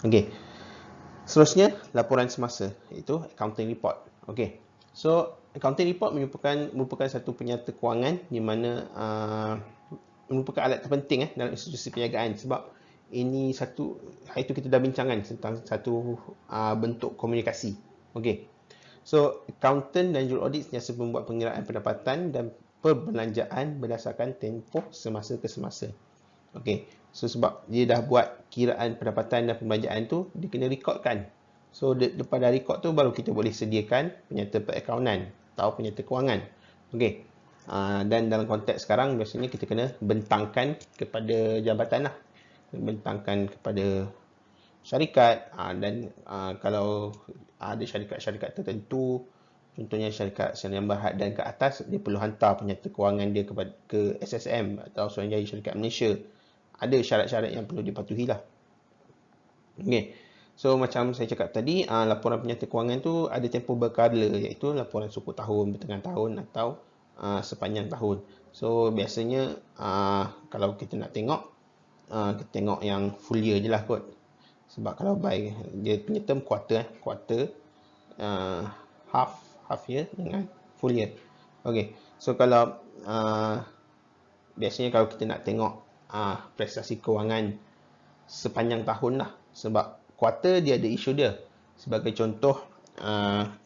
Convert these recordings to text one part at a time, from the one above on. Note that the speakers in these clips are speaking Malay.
Okey. Seterusnya, laporan semasa, iaitu accounting report. Okey. So, accounting report merupakan satu penyata kewangan di mana merupakan alat terpenting dalam institusi perniagaan, sebab ini satu, hari itu kita dah bincangkan tentang satu bentuk komunikasi. Okey. So, accountant dan juru audit sentiasa membuat pengiraan pendapatan dan perbelanjaan berdasarkan tempoh semasa ke semasa. Okey. So, sebab dia dah buat kiraan pendapatan dan pembelanjaan tu, dia kena rekodkan. So, daripada rekod tu baru kita boleh sediakan penyata perakaunan atau penyata kewangan. Okey. Dan dalam konteks sekarang, biasanya kita kena bentangkan kepada jabatan lah. Bentangkan kepada syarikat, dan kalau ada syarikat-syarikat tertentu, contohnya syarikat Sdn Bhd dan ke atas, dia perlu hantar penyata kewangan dia ke SSM atau Suruhanjaya Syarikat Malaysia. Ada syarat-syarat yang perlu dipatuhi lah. Okay. So, macam saya cakap tadi, laporan penyata kewangan tu ada tempoh berkala, iaitu laporan sukuk tahun, bertengah tahun atau sepanjang tahun. So, biasanya kalau kita nak tengok, kita tengok yang full year je lah kot. Sebab kalau dia punya term quarter, half year dengan full year. Okay. So, kalau biasanya kalau kita nak tengok prestasi kewangan sepanjang tahun lah, sebab kuarter dia ada isu dia. Sebagai contoh,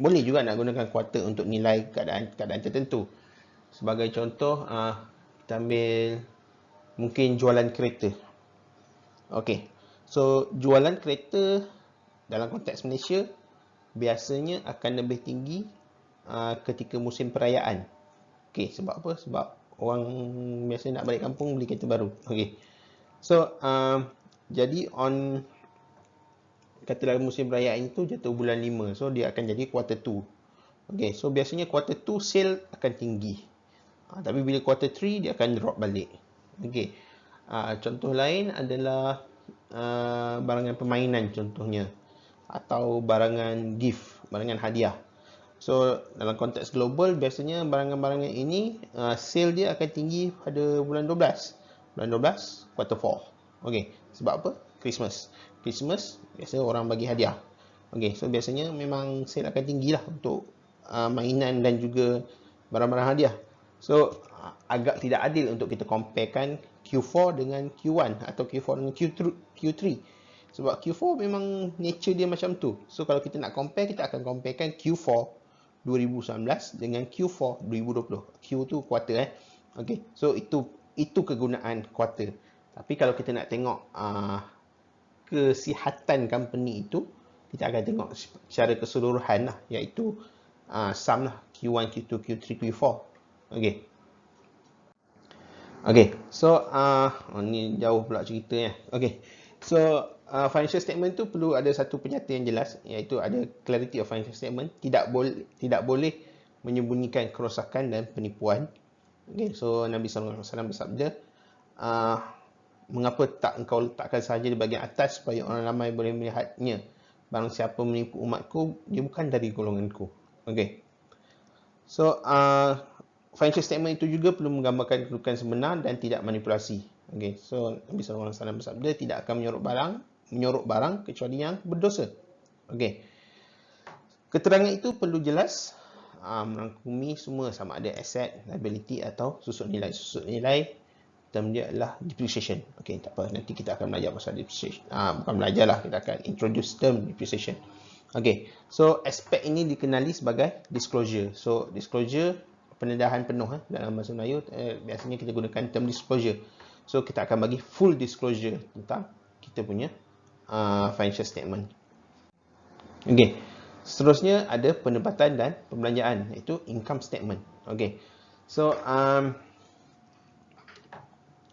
boleh juga nak gunakan kuarter untuk nilai keadaan tertentu. Sebagai contoh, kita ambil mungkin jualan kereta. Okey. So, jualan kereta dalam konteks Malaysia biasanya akan lebih tinggi ketika musim perayaan. Okey, sebab apa? Sebab orang biasa nak balik kampung beli kereta baru. Okey. So, jadi katalah musim perayaan itu jatuh bulan 5. So, dia akan jadi quarter 2. Okay, so biasanya quarter 2 sale akan tinggi. Tapi bila quarter 3, dia akan drop balik. Okay. Contoh lain adalah barangan permainan contohnya. Atau barangan gift, barangan hadiah. So, dalam konteks global, biasanya barangan-barangan ini, sale dia akan tinggi pada bulan 12. Bulan 12, quarter 4. Okay, sebab apa? Christmas, biasanya orang bagi hadiah. Okay, so biasanya memang sale akan tinggi lah untuk mainan dan juga barang-barang hadiah. So, agak tidak adil untuk kita comparekan Q4 dengan Q1 atau Q4 dengan Q3. Sebab Q4 memang nature dia macam tu. So, kalau kita nak compare, kita akan comparekan Q4 2019 dengan Q4 2020. Q tu quarter Okay. So itu kegunaan quarter. Tapi kalau kita nak tengok kesihatan company itu, kita akan tengok secara keseluruhan lah, iaitu sum lah, Q1, Q2, Q3, Q4. Okay. Okay. So ni jauh pula cerita ya. Okay. So financial statement tu perlu ada satu penyata yang jelas, iaitu ada clarity of financial statement. Tidak boleh menyembunyikan kerosakan dan penipuan. Okay, so Nabi SAW bersabda, mengapa tak engkau letakkan sahaja di bahagian atas supaya orang ramai boleh melihatnya? Barang siapa menipu umatku, dia bukan dari golonganku. Okay. So financial statement itu juga perlu menggambarkan kedudukan sebenar dan tidak manipulasi. Okay. So Nabi SAW bersabda, tidak akan menyorok barang kecuali yang berdosa. Okey. Keterangan itu perlu jelas, merangkumi semua sama ada aset, liability atau susut nilai. Susut nilai term dia adalah depreciation. Okey, tak apa, nanti kita akan belajar pasal depreciation. Bukan belajar lah, kita akan introduce term depreciation. Okey, so aspek ini dikenali sebagai disclosure. So disclosure, pendedahan penuh dalam bahasa Melayu, biasanya kita gunakan term disclosure. So kita akan bagi full disclosure tentang kita punya financial statement. Okey. Seterusnya ada pendapatan dan pembelanjaan, iaitu income statement. Okey. So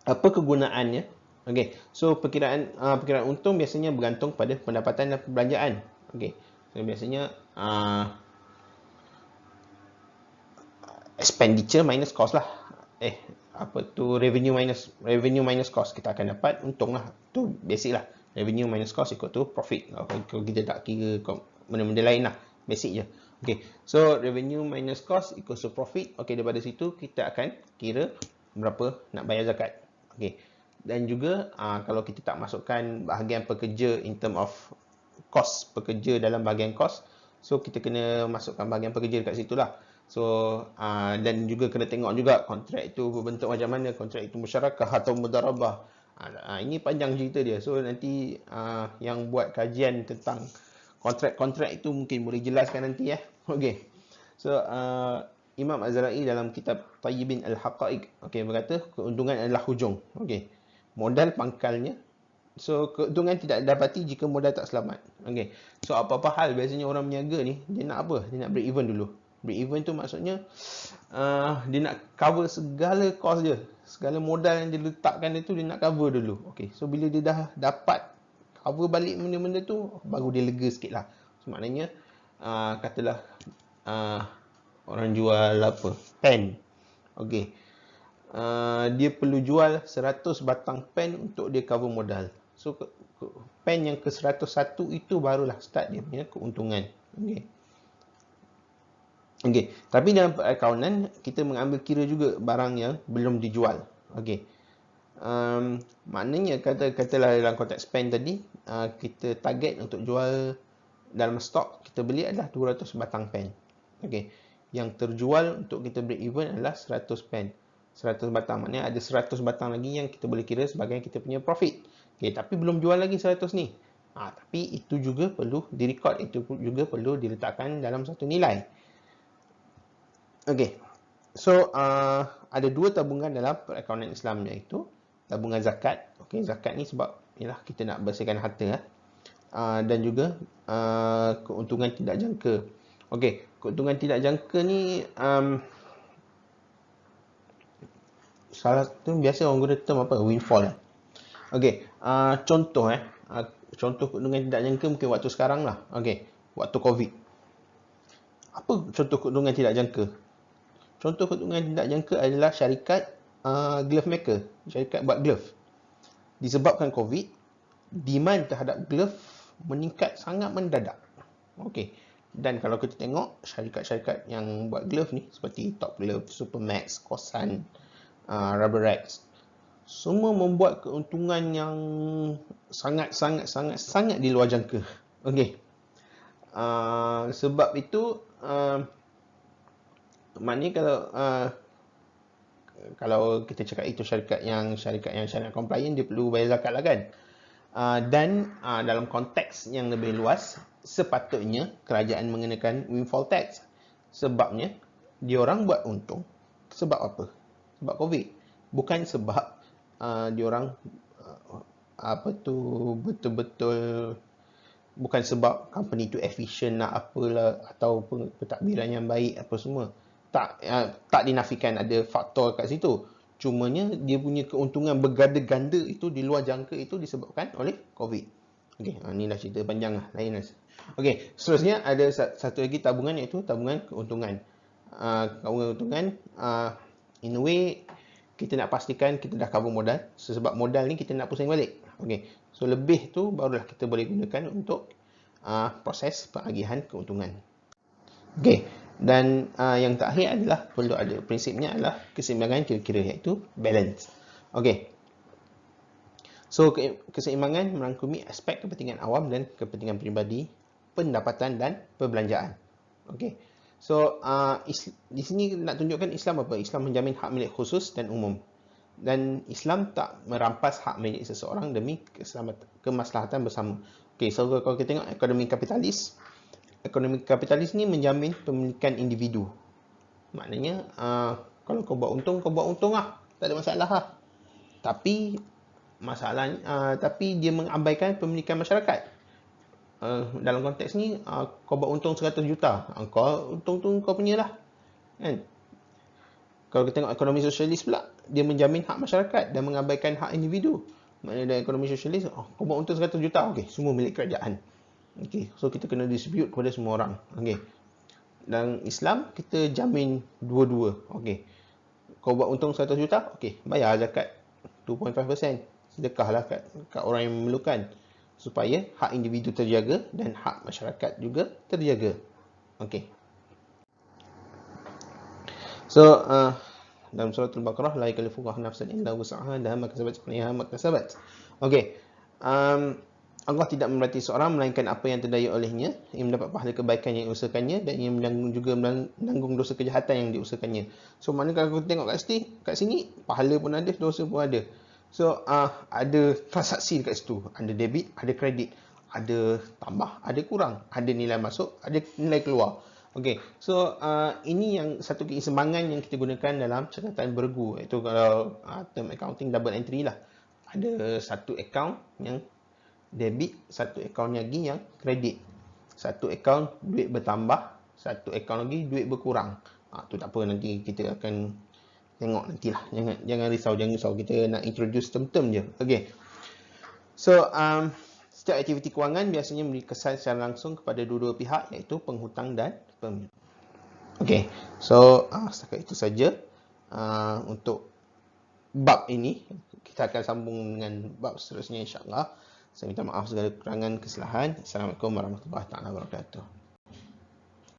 apa kegunaannya? Okey. So perkiraan untung biasanya bergantung pada pendapatan dan pembelanjaan. Okey. So biasanya expenditure minus cost lah. Revenue minus cost, kita akan dapat untung lah. Tu basic lah. Revenue minus cost equal to profit. Kalau kita tak kira benda-benda lain lah, basic je. Okay, so revenue minus cost equal to profit. Okay, daripada situ kita akan kira berapa nak bayar zakat. Okay, Dan juga kalau kita tak masukkan bahagian pekerja in term of kos pekerja dalam bahagian kos, so kita kena masukkan bahagian pekerja dekat situ lah. So dan juga kena tengok juga kontrak itu berbentuk macam mana, kontrak itu musyarakah atau mudarabah. Ini panjang cerita dia. So nanti yang buat kajian tentang kontrak-kontrak itu mungkin boleh jelaskan nanti ya. Okey. So Imam Az-Zara'i dalam kitab Tayyibin Al-Haqa'iq berkata keuntungan adalah hujung. Modal pangkalnya. So keuntungan tidak didapati jika modal tak selamat. So apa-apa hal biasanya orang berniaga ni dia nak apa? Dia nak break even dulu. Break even tu maksudnya dia nak cover segala kos dia. Segala modal yang dia letakkan itu dia nak cover dulu. So bila dia dah dapat cover balik benda-benda tu, baru dia lega sikit lah. So maknanya katalah orang jual apa? Pen. Dia perlu jual 100 batang pen untuk dia cover modal. So pen yang ke 101 itu barulah start dia punya keuntungan. Tapi dalam perakaunan kita mengambil kira juga barang yang belum dijual. Maknanya katalah dalam konteks pen tadi, kita target untuk jual dalam stok kita beli adalah 200 batang pen. Yang terjual untuk kita break even adalah 100 pen. 100 batang, maknanya ada 100 batang lagi yang kita boleh kira sebagai kita punya profit. Tapi belum jual lagi 100 ni. Tapi itu juga perlu direkod, itu juga perlu diletakkan dalam satu nilai. So ada dua tabungan dalam perakaunan Islam, iaitu tabungan zakat. Zakat ni sebab yalah kita nak bersihkan harta dan juga keuntungan tidak jangka. Keuntungan tidak jangka ni salah tu biasa orang guna term apa? Windfall. Contoh contoh keuntungan tidak jangka mungkin waktu sekarang lah. Waktu COVID. Apa contoh keuntungan tidak jangka? Contoh keuntungan tidak jangka adalah syarikat glove maker, syarikat buat glove. Disebabkan COVID, demand terhadap glove meningkat sangat mendadak. Dan kalau kita tengok syarikat-syarikat yang buat glove ni seperti Top Glove, Supermax, Kosan, Rubberex, semua membuat keuntungan yang sangat di luar jangka. Sebab itu maknanya kalau kita cakap itu syarikat yang syariat compliant, dia perlu bayar zakat lah kan. Dan dalam konteks yang lebih luas, sepatutnya kerajaan mengenakan windfall tax. Sebabnya diorang buat untung sebab apa? Sebab COVID. Bukan sebab diorang betul-betul, bukan sebab company tu efficient nak apalah atau pentadbiran yang baik apa semua. Tak dinafikan ada faktor kat situ. Cumanya dia punya keuntungan berganda-ganda itu di luar jangka itu disebabkan oleh COVID. Inilah cerita panjang lah, lain lah. Seterusnya ada satu lagi tabungan, iaitu tabungan keuntungan. Tabungan keuntungan in a way kita nak pastikan kita dah cover modal. Sebab modal ni kita nak pusing balik. So lebih tu barulah kita boleh gunakan untuk proses pengagihan keuntungan. Dan yang terakhir adalah perlu ada prinsipnya adalah keseimbangan kira-kira, iaitu balance. So keseimbangan merangkumi aspek kepentingan awam dan kepentingan peribadi, pendapatan dan perbelanjaan. So di sini nak tunjukkan Islam apa? Islam menjamin hak milik khusus dan umum. Dan Islam tak merampas hak milik seseorang demi kemaslahatan bersama. So kalau kita tengok ekonomi kapitalis ni menjamin pemilikan individu. Maknanya kalau kau buat untung lah, tak ada masalah lah. Tapi dia mengabaikan pemilikan masyarakat. Dalam konteks ni kau buat untung 100 juta, kau untung tu kau punya lah kan. Kalau kita tengok ekonomi sosialis pula, dia menjamin hak masyarakat dan mengabaikan hak individu. Maknanya dalam ekonomi sosialis, kau buat untung 100 juta, semua milik kerajaan. So kita kena distribute kepada semua orang. Dan Islam kita jamin dua-dua. Kau buat untung 100 juta, bayar zakat 2.5%. Sedekahlah kat orang yang memerlukan, supaya hak individu terjaga dan hak masyarakat juga terjaga. So dalam surah Al-Baqarah, la yukallifu Allahu nafsan illa wus'aha, laha ma kasabat wa 'alaiha ma kasabat. Okey. Allah tidak memberati seorang melainkan apa yang terdaya olehnya, ia mendapat pahala kebaikan yang diusahakannya dan ia menanggung dosa kejahatan yang diusahakannya. So mana kalau kita tengok kat sini pahala pun ada, dosa pun ada. So ada transaksi dekat situ, ada debit, ada kredit, ada tambah, ada kurang, ada nilai masuk, ada nilai keluar. Okey, so ini yang satu keseimbangan yang kita gunakan dalam catatan bergu, iaitu kalau term accounting double entry lah. Ada satu account yang debit, satu account lagi yang kredit. Satu account duit bertambah, satu account lagi duit berkurang. Tu tak apa, nanti kita akan tengok nantilah. Jangan risau, kita nak introduce term-term je. Okey. So setiap aktiviti kewangan biasanya memberi kesan secara langsung kepada dua-dua pihak, iaitu penghutang dan pemilik. Okey. So setakat itu saja untuk bab ini. Kita akan sambung dengan bab seterusnya insya-Allah. Saya minta maaf segala kekurangan, kesalahan. Assalamualaikum warahmatullahi wabarakatuh.